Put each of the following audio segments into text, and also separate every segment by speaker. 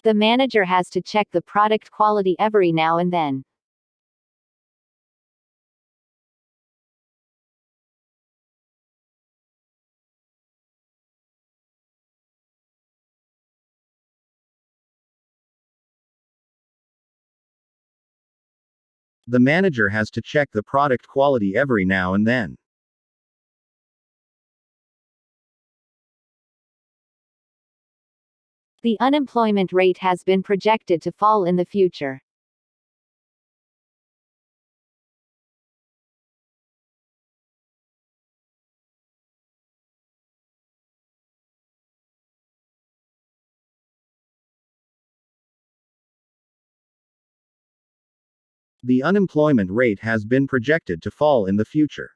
Speaker 1: The manager has to check the product quality every now and then.
Speaker 2: The manager has to check the product quality every now and then.
Speaker 1: The unemployment rate has been projected to fall in the future.
Speaker 2: The unemployment rate has been projected to fall in the future.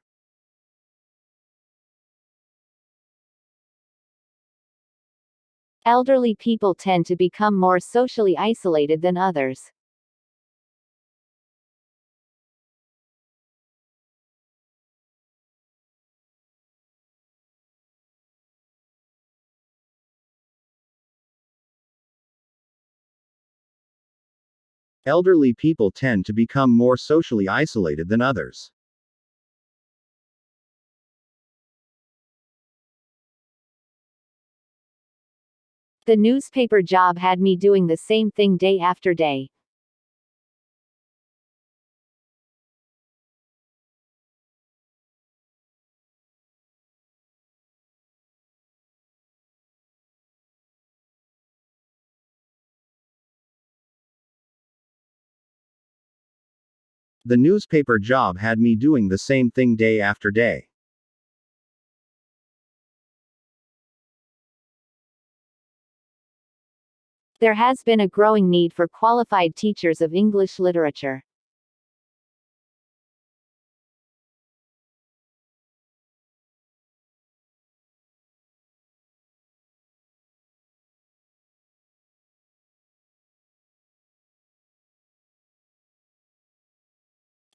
Speaker 1: Elderly people tend to become more socially isolated than others.
Speaker 2: Elderly people tend to become more socially isolated than others.
Speaker 1: The newspaper job had me doing the same thing day after day.
Speaker 2: The newspaper job had me doing the same thing day after day.
Speaker 1: There has been a growing need for qualified teachers of English literature.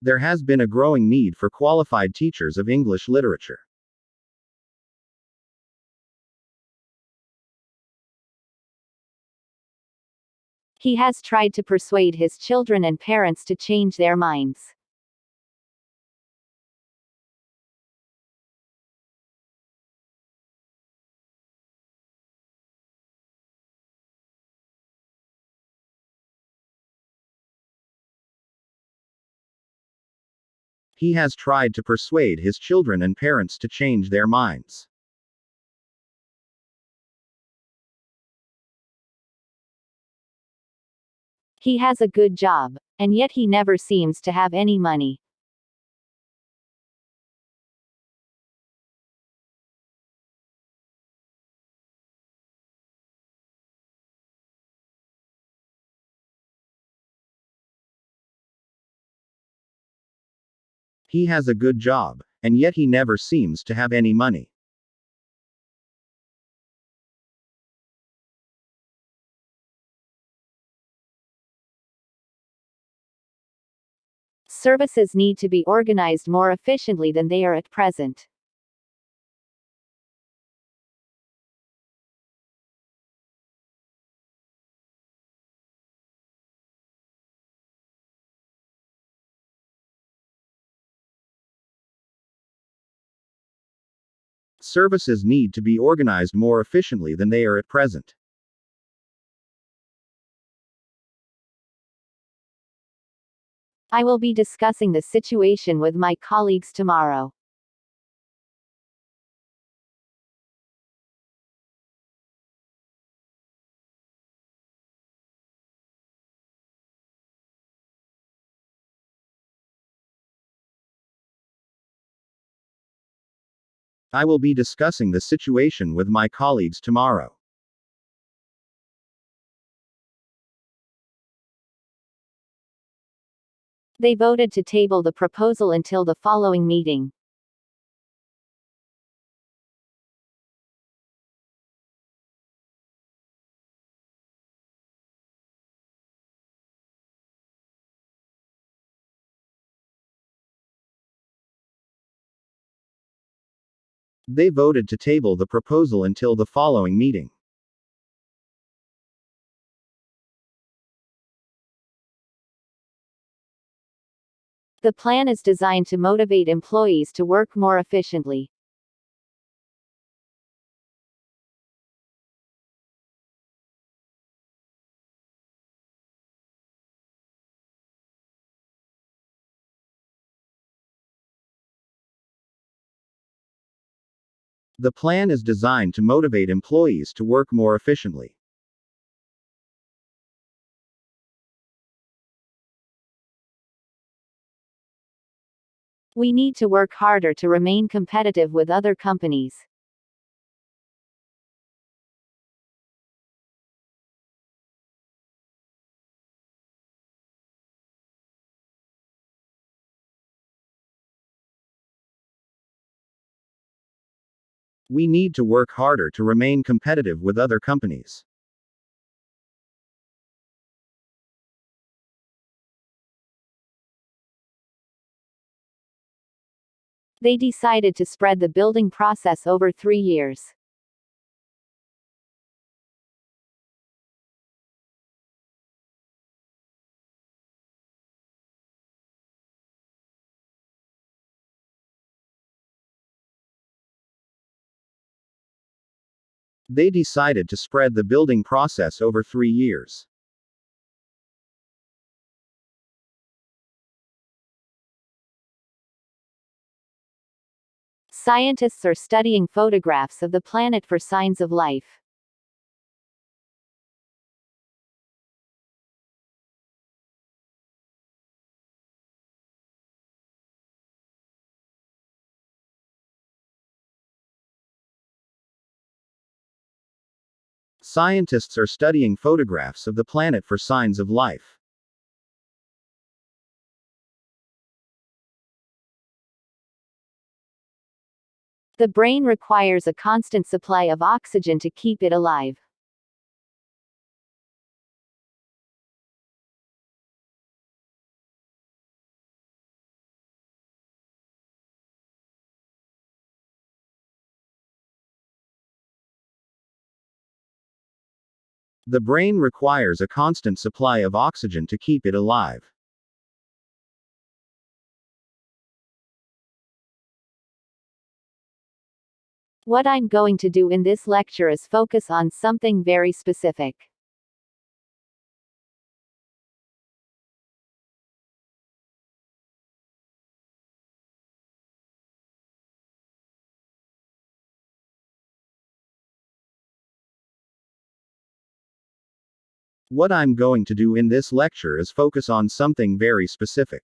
Speaker 2: There has been a growing need for qualified teachers of English literature.
Speaker 1: He has tried to persuade his children and parents to change their minds.
Speaker 2: He has tried to persuade his children and parents to change their minds.
Speaker 1: He has a good job, and yet he never seems to have any money.
Speaker 2: He has a good job, and yet he never seems to have any money.
Speaker 1: Services need to be organized more efficiently than they are at present.
Speaker 2: Services need to be organized more efficiently than they are at present.
Speaker 1: I will be discussing the situation with my colleagues tomorrow.
Speaker 2: I will be discussing the situation with my colleagues tomorrow.
Speaker 1: They voted to table the proposal until the following meeting.
Speaker 2: They voted to table the proposal until the following meeting.
Speaker 1: The plan is designed to motivate employees to work more efficiently.
Speaker 2: The plan is designed to motivate employees to work more efficiently.
Speaker 1: We need to work harder to remain competitive with other companies.
Speaker 2: We need to work harder to remain competitive with other companies.
Speaker 1: They decided to spread the building process over 3 years.
Speaker 2: They decided to spread the building process over 3 years.
Speaker 1: Scientists are studying photographs of the planet for signs of life.
Speaker 2: Scientists are studying photographs of the planet for signs of life.
Speaker 1: The brain requires a constant supply of oxygen to keep it alive.
Speaker 2: The brain requires a constant supply of oxygen to keep it alive.
Speaker 1: What I'm going to do in this lecture is focus on something very specific.
Speaker 2: What I'm going to do in this lecture is focus on something very specific.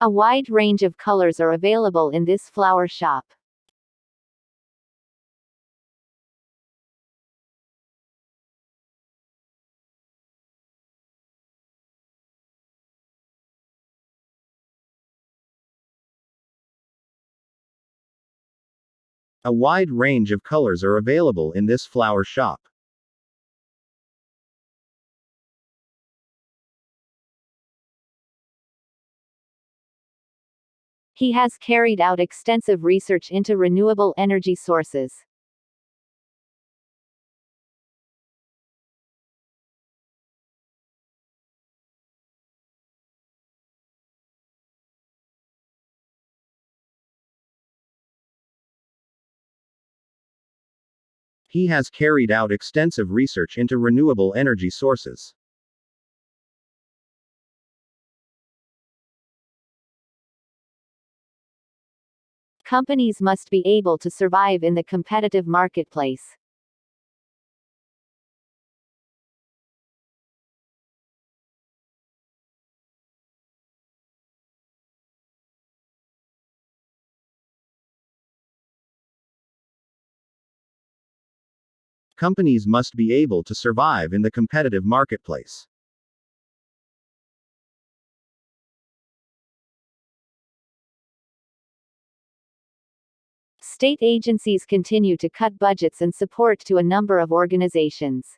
Speaker 1: A wide range of colors are available in this flower shop.
Speaker 2: A wide range of colors are available in this flower shop.
Speaker 1: He has carried out extensive research into renewable energy sources.
Speaker 2: He has carried out extensive research into renewable energy sources.
Speaker 1: Companies must be able to survive in the competitive marketplace.
Speaker 2: Companies must be able to survive in the competitive marketplace.
Speaker 1: State agencies continue to cut budgets and support to a number of organizations.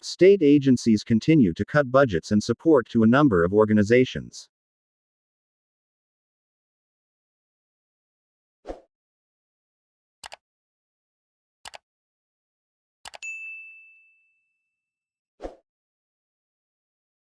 Speaker 2: State agencies continue to cut budgets and support to a number of organizations.